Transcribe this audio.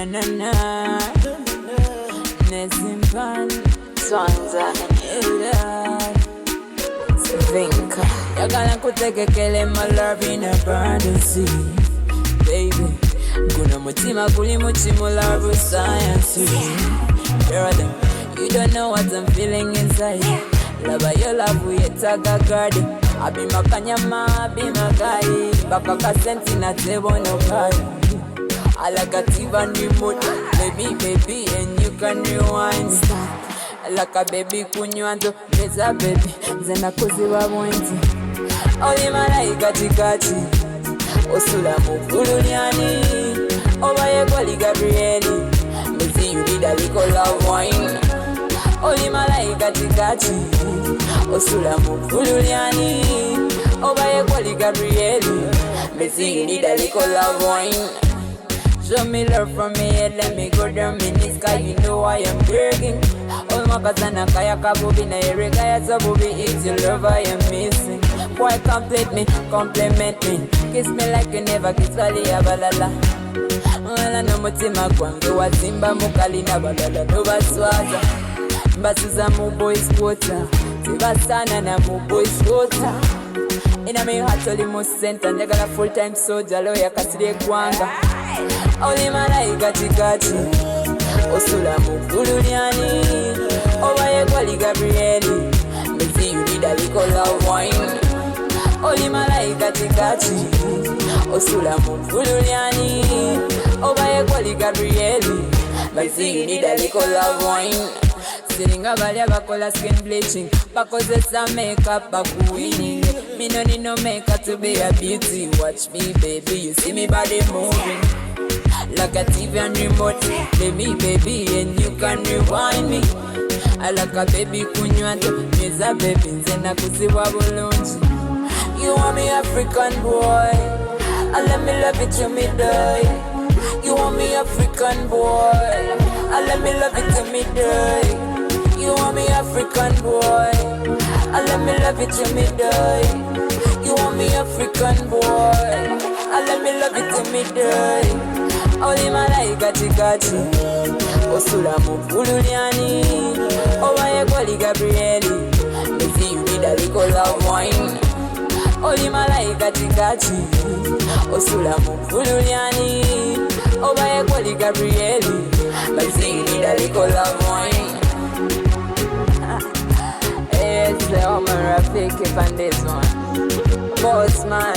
na na. Nezimpan Swanza Vinka. You're gonna kutekekele my love in abundance, baby. Guna mutima kuli muchimu love science. You don't know what I'm feeling inside. Love your love we taga garden. I be makanyama, I be magai. Baka kasenti na tebo no kai. I like a TV remote, baby, and you can rewind. I like a baby kunywanzo, there's a baby, zena kuziwa mwenti. Oli malaika chikachi, osula mukululiani. Obaye kwali Gabrieli, mezi you need a little love wine. Oli malaika chikachi, osula mukululiani. Obaye kwali Gabrieli, mezi you need a little love wine. Show me love from me head, let me go down in the sky, you know I am begging. All my kazana kaya kabubi na erega ya zabubi, it's your love I am missing. Boy complete me, compliment me, kiss me like you never kiss wali ya balala. Wala no mutima kwangu wazimba mukali na balala doba swaza. Mbasuza mu boys quarter, tibasana na mu boys quarter. Ina me hatoli mu center, ndegala full time soldier, lawyer kasire kwanga. Oli malaika chikachi, osula mukululiani. Obaye kwali Gabrieli, mezi you need a little love wine. Oli malaika chikachi, osula mukululiani. Obaye kwali Gabrieli, mezi you need a little love wine. Siringa balya bakola skin bleaching, bakozesa makeup bakuwini. Me no need no makeup to be a beauty. Watch me baby, you see me body moving like a TV and remote, baby, and you can rewind me. I like a baby kunywanto, meza baby, nzena kuziwa bulungi. You want me African boy, and let me love it till me die. You want me African boy, and let me love it till me die. You want me African boy, and let me love it till me die. You want me African boy, and let me love it till me die. Oli malaika chikachi, osula mukululiani. Obaye kwali Gabrieli, mezi you need a little love wine. Oli malaika chikachi, osula mukululiani. Obaye kwali Gabrieli, mezi you need a little love wine. It's the Omar Rafiki on this one. Boss man,